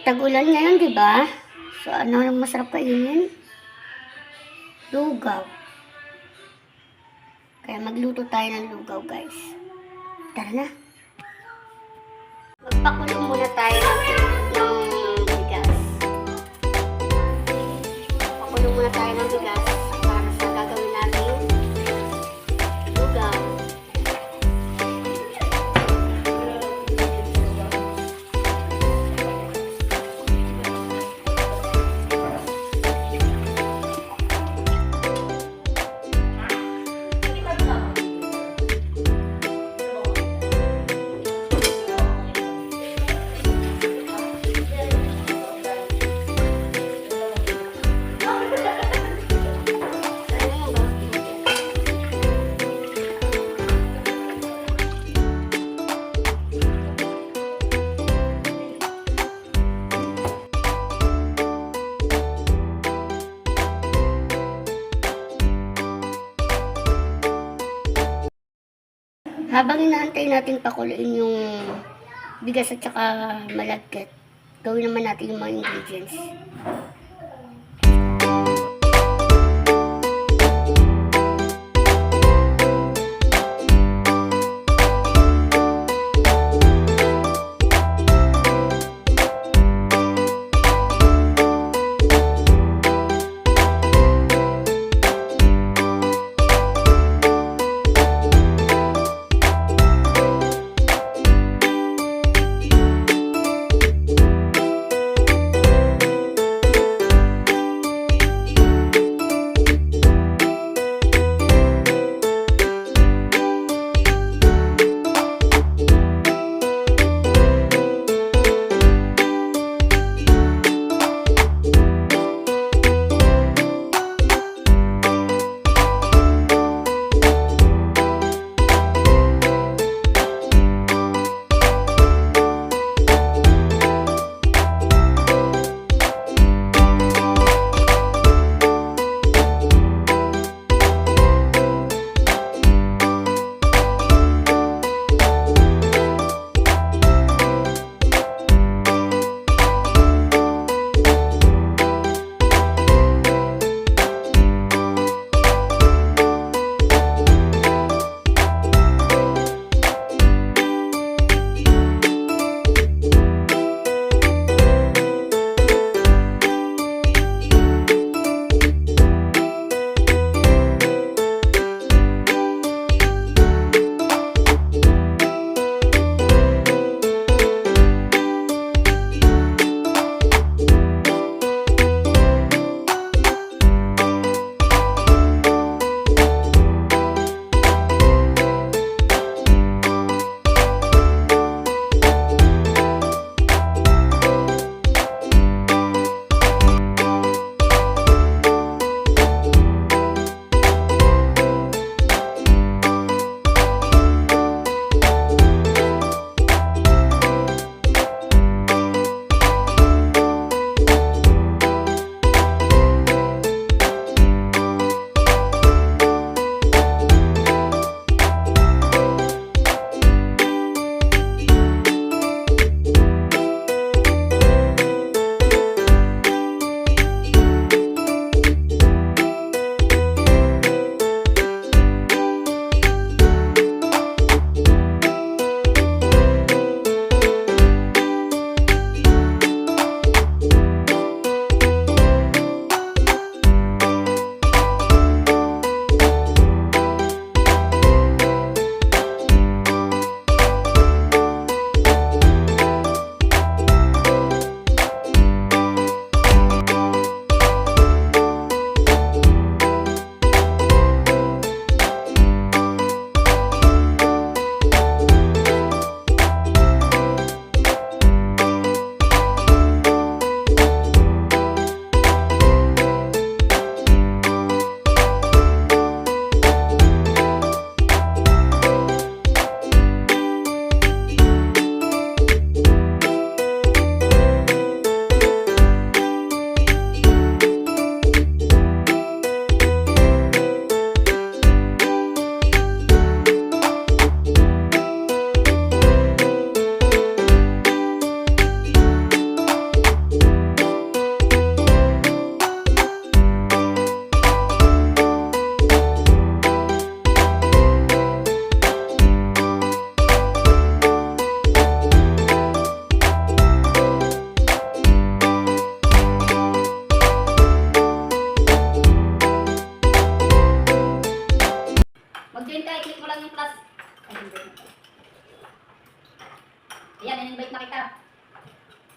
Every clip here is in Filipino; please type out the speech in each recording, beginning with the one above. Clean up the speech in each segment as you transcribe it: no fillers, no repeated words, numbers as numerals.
Tag-ulan ngayon, di ba? So, ano yung masarap kainin? Lugaw. Kaya magluto tayo ng lugaw, guys. Tara na. Magpakulo muna tayo ng bigas. Pakulo muna tayo ng bigas para sa gagawin natin lugaw. Habang inaantay natin pakuluin yung bigas at saka malagkit, gawin naman natin yung mga ingredients.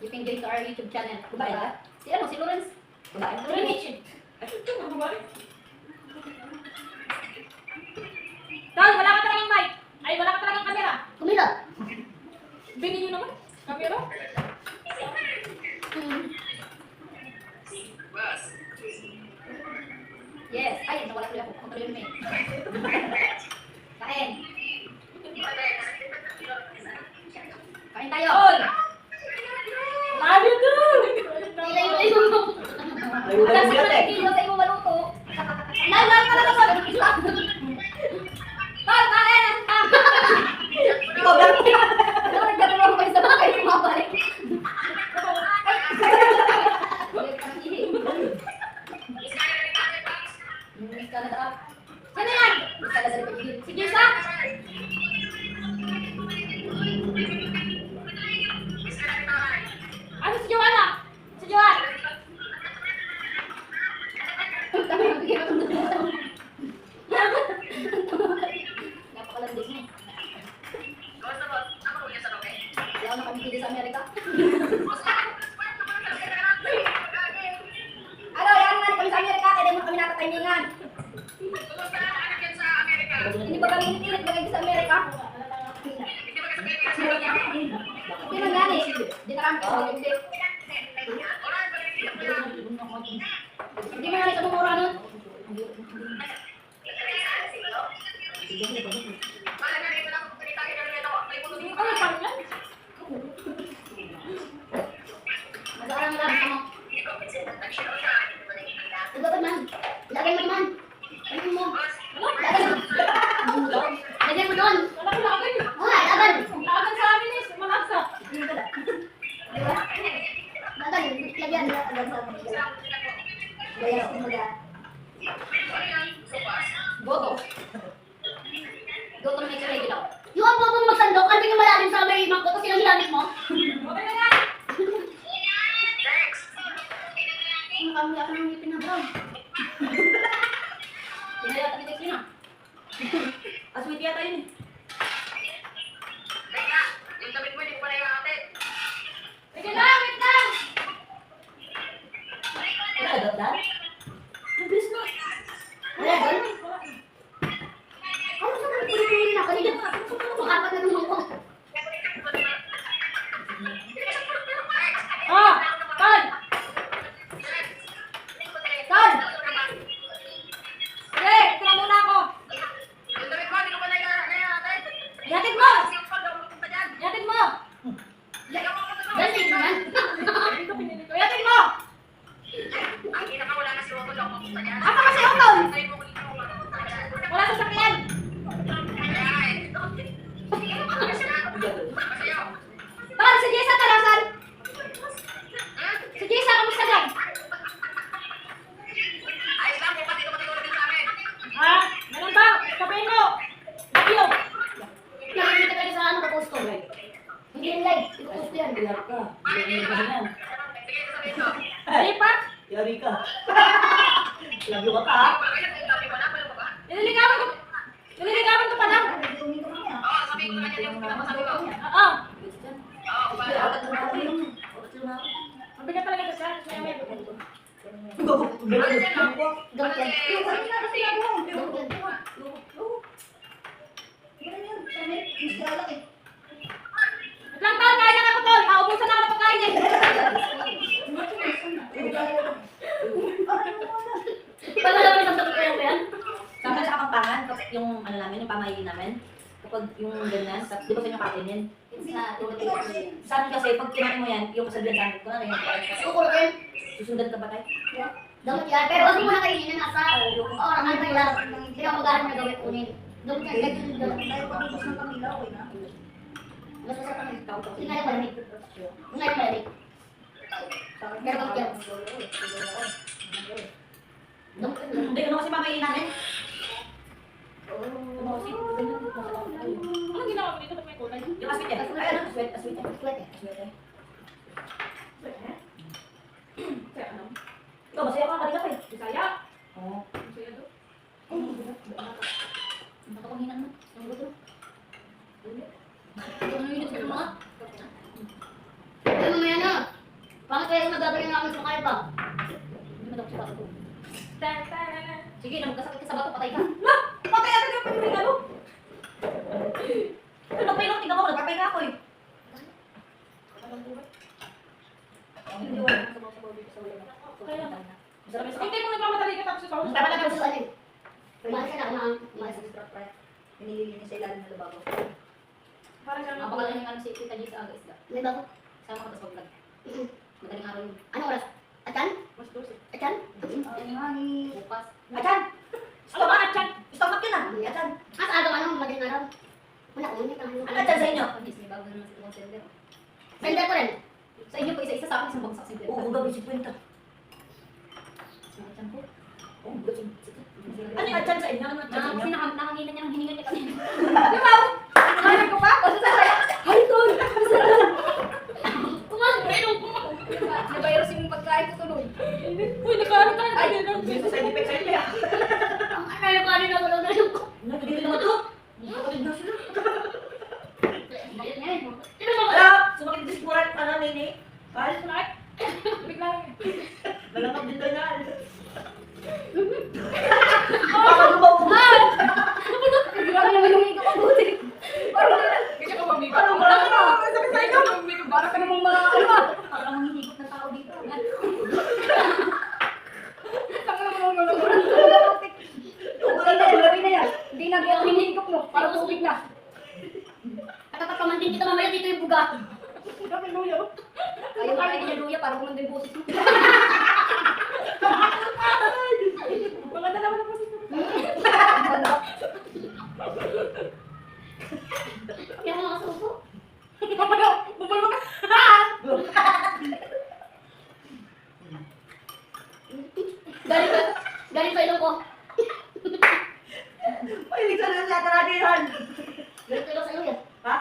You can join to our YouTube channel. Babae ba? Si ano? Si Lawrence. Babae. Lawrence. Tol, wala ka talagang mic. Ay, wala ka talagang camera. Kumila. Bini nyo naman. Camera. Yes. Ay, nawala tuloy ako. Kontrol mo eh. Kain. Kain tayo. Tol! Layo to! Ilayo-layo mo. Wala sa kilo sa imo maluto. Nalala ka na sa Tol, kain! Ikaw lang. Ano, nagkatulong ko sa bakay sumabalik. Sino yan? Si Jessa? Ano si Joanna? Si Joanna? Napakalandig mo. Hindi ako nakabigil sa Amerika. Ano, yan nga kami sa Amerika, kaya mo kami nakatayiningan. Hindi ba kami inipilit bagay sa Amerika? Hindi man gani. Hindi na kami kasi hindi. Hindi man gani sa bumura nun. Ano pa rin yan? Mag-aaral lang ako. Ito ba man? Lagay mo naman. Ano mo? Lagay mo. Lagay mo doon. Wala ko laban. Oh, laban. Laban sa amin is malasa. Diba? Laban, lagyan. Gaya ko mga goto. Goto na may karegi daw. Yung ang mong magsandok, ano yung malalim sa may mangkot kasi yung hinamit mo? Okay na yan. Ang kami ako nang ngipin na brown. Pinaya kami text yun ah. Aswiti yata yun eh. Sige lang, wait lang. Wala daw dad? Mabilis na. Wala doon? Ano sa mga pinipili na kanina? Makapat na naman ko. Ah, Tol. Tol. Sige, ito na muna ako. Yatid mo. Yatid mo. Dali naman. Ito pinili ko. Yatid mo. Asa kasi ako, Tol? Wala sa sakyan. Tol, si Jessa tarasan. Si Jessa, kamusta dyan? Ha? Ganun ba? Sabihin mo. Love you. Nakikita ka sa ano ka-post ko. Hindi yung live. I-post ko yan. Bilar ka. Yan. Hindi pa? Yari ka. Love you ka pa. Nililigawan ko. Nililigawan ko pa lang. Oo. Mabigat talaga ito siya. Kaya may Gamot yan. Gamot yan. Wait lang, Tol. Kain na ako, Tol. Maubusan na ako ng pagkain eh. Paano naman isang sabi ko yan? Saka sa Kapampangan, kapag yung ano namin, yung pamahiin namin, kapag yung ganyan, di ba sa inyo kakainin? Sa amin kasi, pag kinain mo yan, yung kasabihan sa amin, kung ano yung Kukulot yan. susundan ka ba tayo? Gamot yan. Pero wag mo muna kainin yan nasa orang ano lang. Hindi ka mag-aaral na gawin kunin. Gamot yan. Ganyan yung gamot. Basta sa pangil. Hindi nga yung malamig. Hindi nga yung malamig. Pero gamot yan. Gamot yan. Hindi, ano kasi pamahiin namin? Anong ginawa mo dito? Ba't may kulay? Yung aswit yan. Ay, ano? Aswit, aswit yan. Sweat eh. Aswit yan. Kaya ano? Ikaw, masaya ka kanina pa eh. Bisaya. Oo. Bisaya to. Nakapanghinan mo. Ang gusto. Ano mamaya na? kaya nagagaling namin sa kaya ba? Hindi mo daw sa bato ko. Sige, nagkasakit ka sa bato, patay ka. Patay agad yung pagkakas ano? Nagpahinga, tingnan mo, nagpahinga ako eh. Hindi wala. Hindi mo nagmamadali ka tapos sa Tama na tapos ano eh. Umalis ka na, umalis ka. Pinililinis sa ilalim ng lababo. Parang siya napakalahin nga si Tita G sa aga isda. May bago. Sama ka tapos mag-vlog. Madaling araw yun. Ano oras? Atan? Mas 12. Atan? Bukas. Achan! Stomach! Achan! Stomach yun ah! Achan! Sa agaw ano, madaling araw. Wala ko, hindi ka Ano achan sa inyo? Pagis, may bago naman sa ibang sender. Sender ko rin. Sa inyo po, isa-isa sa akin, isang bagsak sender. Oo, gabi si Kwenta. Sumakit ko. Oo, gabi. Ano yung achan sa inyo? Ano achan sa Kasi inyo? nakangina niya ng hiningan niya kanina. Di ba? Ano ko pa? Ay, tol! Pumasok rin ako. Nabayros yung pagkain ko tuloy. Uy, nakaano tayo. Ay, hindi sa side effect sa inyo. Ang ano yung kanina ko lang na yung ko. Nagigil naman to. Nakakabig na sila. Bakit niya eh? Sino ba? Wala! Sumakit din siguro ano, Nini? Pal? Bigla lang eh. Nalakap din tayo na. Baka lumabuhan! Bigla lang naman yung higap ang buti. Kasi ka bang Ano ba? Sakit sa inyo? Para ka namang mga Parang hihigop ng tao dito. Ugalay na yan. Hindi na yung hinihigop mo. Parang tubig na. Nakapagpaman din kita mamaya dito yung buga. Ayaw ka rin niya luya para kumanda yung boses mo. Maganda naman ang boses mo. Kaya ako nakasuko. Galing sa ilong ko. Mahilig sa nang lahat natin yan. Galing sa ilong sa ilong yan. Ha?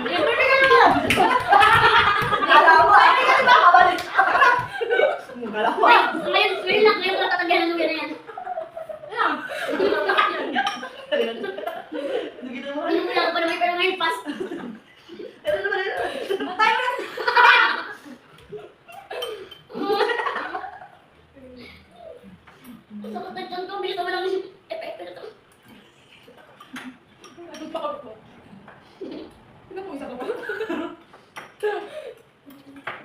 Libre ka naman. Kala mo, ay, kaya ba kabalik? Kala mo. Wait, ngayon ko natatagyan ng luya na yan. Dugin mo. Pinukulang ko pa naman pero ngayon pas. Ano naman yun? Matay mo na. Sakot na dyan to, bilis naman ang epekto na to. Pinapuisa ka ba?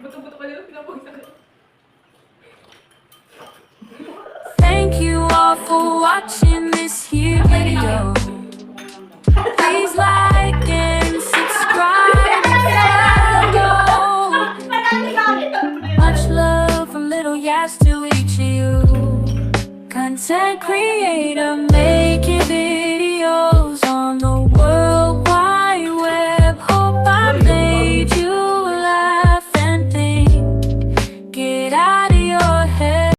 Buto-buto ka nila, pinapuisa ka. Thank you all for watching this here video. Please like and subscribe and follow. Much love from Little Yas to each of you. Content creator, make it big.